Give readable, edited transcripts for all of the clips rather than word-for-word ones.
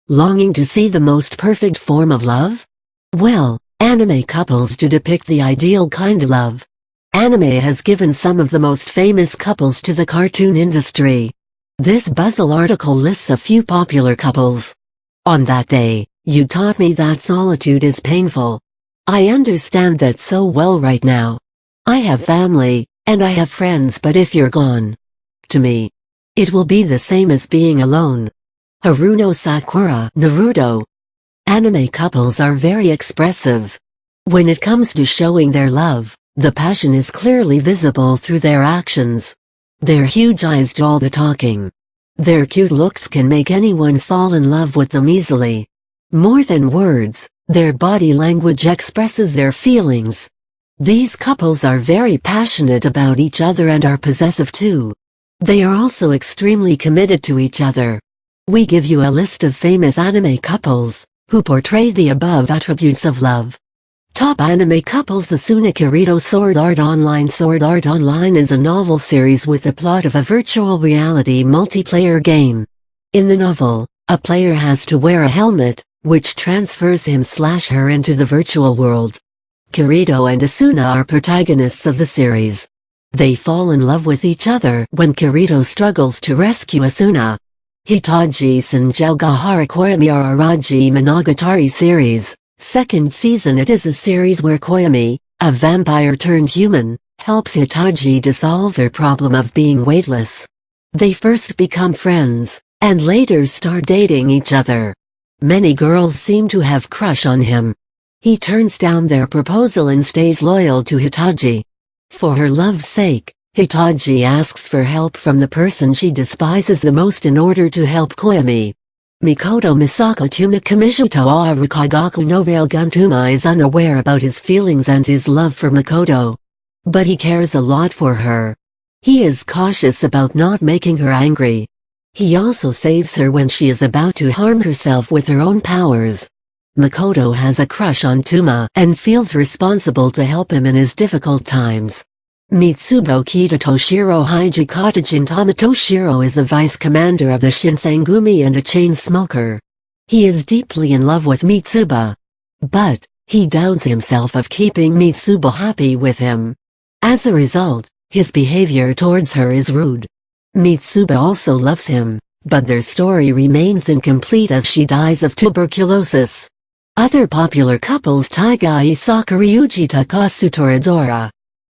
Longing to see the most perfect form of love? Well, anime couples do depict the ideal kind of love. Anime has given some of the most famous couples to the cartoon industry. This Buzzle article lists a few popular couples. On that day, you taught me that solitude is painful. I understand that so well right now. I have family, and I have friends, but if you're gone, to me, it will be the same as being alone. Haruno Sakura, Naruto. Anime couples are very expressive. When it comes to showing their love, the passion is clearly visible through their actions. Their huge eyes do all the talking. Their cute looks can make anyone fall in love with them easily. More than words, their body language expresses their feelings. These couples are very passionate about each other and are possessive too. They are also extremely committed to each other. We give you a list of famous anime couples who portray the above attributes of love. Top anime couples. Asuna Kirito. Sword Art Online. Sword Art Online is a novel series with the plot of a virtual reality multiplayer game. In the novel, a player has to wear a helmet, which transfers him/her into the virtual world. Kirito and Asuna are protagonists of the series. They fall in love with each other when Kirito struggles to rescue Asuna. Hitachi Sanjogahara Koyami Araraji Monogatari series. Second season. It is a series where Koyami, a vampire turned human, helps Hitachi to solve their problem of being weightless. They first become friends, and later start dating each other. Many girls seem to have crush on him. He turns down their proposal and stays loyal to Hitachi. For her love's sake, Hitachi asks for help from the person she despises the most in order to help Koyami. Mikoto Misaka Tuma Kamishuto Arukagaku no Railgun. Tuma is unaware about his feelings and his love for Mikoto. But he cares a lot for her. He is cautious about not making her angry. He also saves her when she is about to harm herself with her own powers. Mikoto has a crush on Tuma and feels responsible to help him in his difficult times. Mitsubo Kita Toshiro Haiji Kotajin. Toshiro is a vice commander of the Shinsengumi and a chain smoker. He is deeply in love with Mitsuba. But, he doubts himself of keeping Mitsuba happy with him. As a result, his behavior towards her is rude. Mitsuba also loves him, but their story remains incomplete as she dies of tuberculosis. Other popular couples. Taiga Isaka Ryuji Takasu Toradora.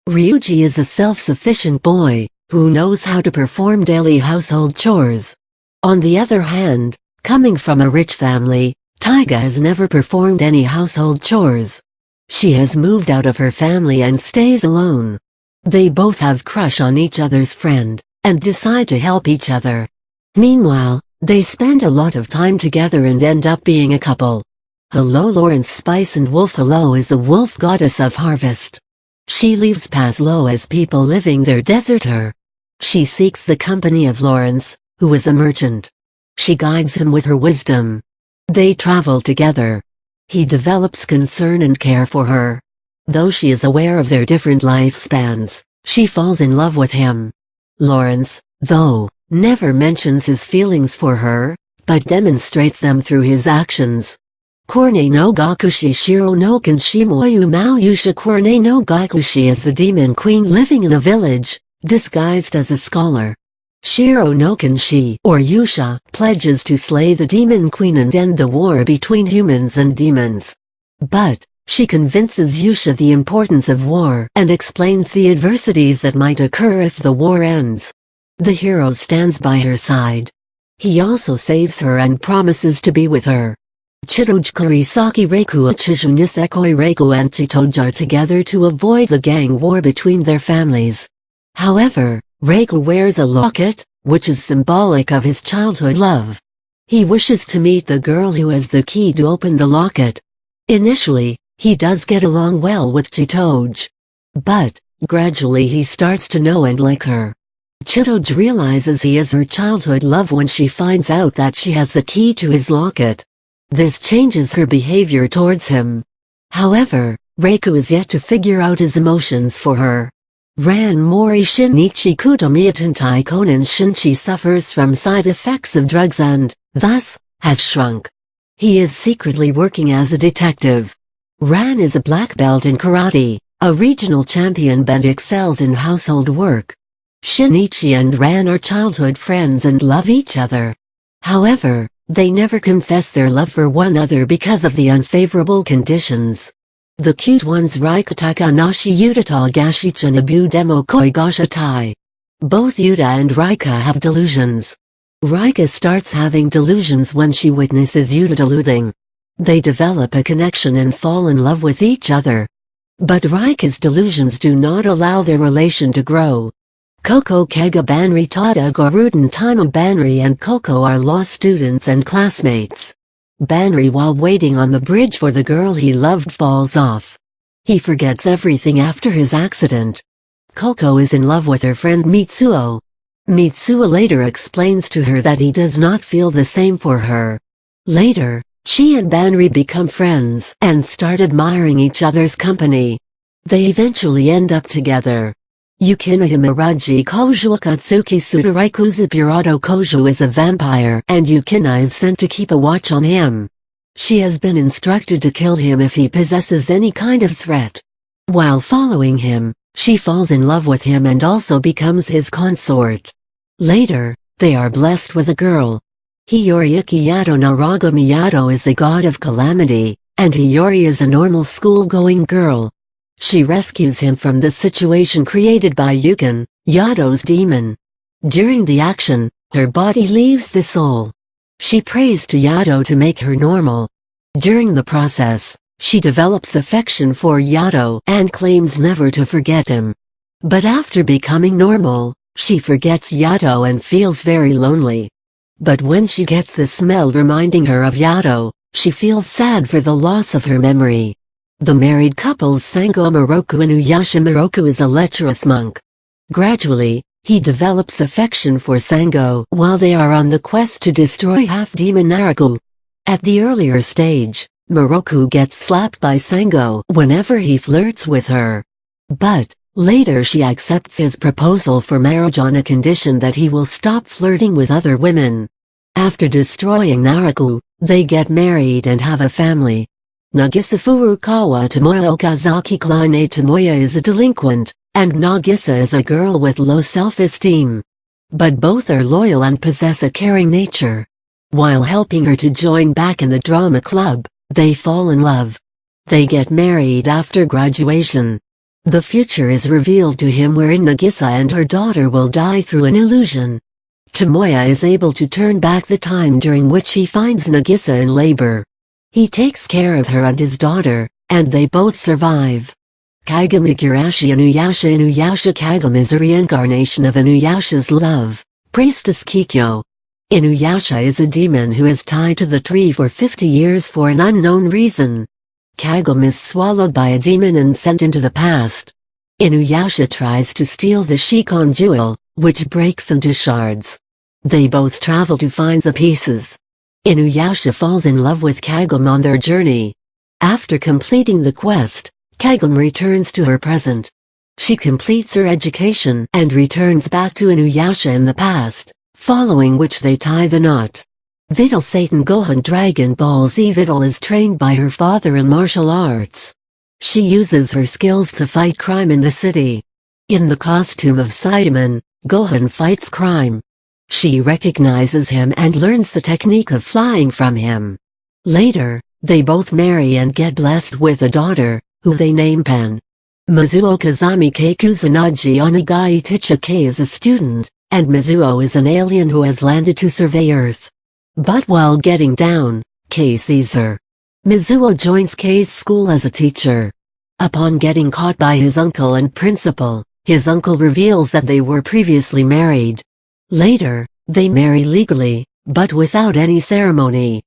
Ryuji is a self-sufficient boy, who knows how to perform daily household chores. On the other hand, coming from a rich family, Taiga has never performed any household chores. She has moved out of her family and stays alone. They both have crush on each other's friend, and decide to help each other. Meanwhile, they spend a lot of time together and end up being a couple. Hello Lawrence Spice and Wolf. Hello is the wolf goddess of harvest. She leaves Pazlo as people living there desert her. She seeks the company of Lawrence, who is a merchant. She guides him with her wisdom. They travel together. He develops concern and care for her. Though she is aware of their different lifespans, she falls in love with him. Lawrence, though, never mentions his feelings for her, but demonstrates them through his actions. Korne no Gakushi Shiro no Kenshimoyu Mao Yusha. Korne no Gakushi is the demon queen living in a village, disguised as a scholar. Shiro no Kenshi, or Yusha, pledges to slay the demon queen and end the war between humans and demons. But, she convinces Yusha the importance of war and explains the adversities that might occur if the war ends. The hero stands by her side. He also saves her and promises to be with her. Chitoji Saki Reiku. Chiju Nisekoi Reiku and Chitoji are together to avoid the gang war between their families. However, Reiku wears a locket, which is symbolic of his childhood love. He wishes to meet the girl who has the key to open the locket. Initially, he does get along well with Chitoji. But, gradually he starts to know and like her. Chitoji realizes he is her childhood love when she finds out that she has the key to his locket. This changes her behavior towards him. However, Reiku is yet to figure out his emotions for her. Ran Mori Shinichi Kutomiyatentai Konan Shinchi suffers from side effects of drugs and, thus, has shrunk. He is secretly working as a detective. Ran is a black belt in karate, a regional champion and excels in household work. Shinichi and Ran are childhood friends and love each other. However, they never confess their love for one another because of the unfavorable conditions. The cute ones Rika Takanashi Yudata Gashicha Nabu Demo Koi Gashatai. Both Yuta and Rika have delusions. Rika starts having delusions when she witnesses Yuta deluding. They develop a connection and fall in love with each other. But Rika's delusions do not allow their relation to grow. Koko Kega Banri Tada Garuden Taimu Banri and Koko are law students and classmates. Banri, while waiting on the bridge for the girl he loved, falls off. He forgets everything after his accident. Koko is in love with her friend Mitsuo. Mitsuo later explains to her that he does not feel the same for her. Later, she and Banri become friends and start admiring each other's company. They eventually end up together. Yukina Himuraji Koju Akatsuki Sudaraiku Zapurado Koju is a vampire and Yukina is sent to keep a watch on him. She has been instructed to kill him if he possesses any kind of threat. While following him, she falls in love with him and also becomes his consort. Later, they are blessed with a girl. Hiyoriyuki Yato Naragami Yato is a god of calamity, and Hiyori is a normal school-going girl. She rescues him from the situation created by Yugen, Yato's demon. During the action, her body leaves the soul. She prays to Yato to make her normal. During the process, she develops affection for Yato and claims never to forget him. But after becoming normal, she forgets Yato and feels very lonely. But when she gets the smell reminding her of Yato, she feels sad for the loss of her memory. The married couple's Sango Moroku Inuyasha Moroku is a lecherous monk. Gradually, he develops affection for Sango while they are on the quest to destroy half-demon Naraku. At the earlier stage, Moroku gets slapped by Sango whenever he flirts with her. But, later she accepts his proposal for marriage on a condition that he will stop flirting with other women. After destroying Naraku, they get married and have a family. Nagisa Furukawa Tomoya Okazaki Klein Tomoya is a delinquent, and Nagisa is a girl with low self-esteem. But both are loyal and possess a caring nature. While helping her to join back in the drama club, they fall in love. They get married after graduation. The future is revealed to him wherein Nagisa and her daughter will die through an illusion. Tomoya is able to turn back the time during which he finds Nagisa in labor. He takes care of her and his daughter, and they both survive. Kagami Kurashi Inuyasha Kagami is a reincarnation of Inuyasha's love, Priestess Kikyo. Inuyasha is a demon who is tied to the tree for 50 years for an unknown reason. Kagami is swallowed by a demon and sent into the past. Inuyasha tries to steal the Shikon jewel, which breaks into shards. They both travel to find the pieces. Inuyasha falls in love with Kagami on their journey. After completing the quest, Kagami returns to her present. She completes her education and returns back to Inuyasha in the past, following which they tie the knot. Vidal Satan Gohan Dragon Ball Z Vidal is trained by her father in martial arts. She uses her skills to fight crime in the city. In the costume of Saiyaman, Gohan fights crime. She recognizes him and learns the technique of flying from him. Later, they both marry and get blessed with a daughter, who they name Pen. Mizuo Kazami Kei Kusanagi Onigai Ticha Kei is a student, and Mizuo is an alien who has landed to survey Earth. But while getting down, Kei sees her. Mizuo joins Kei's school as a teacher. Upon getting caught by his uncle and principal, his uncle reveals that they were previously married. Later, they marry legally, but without any ceremony.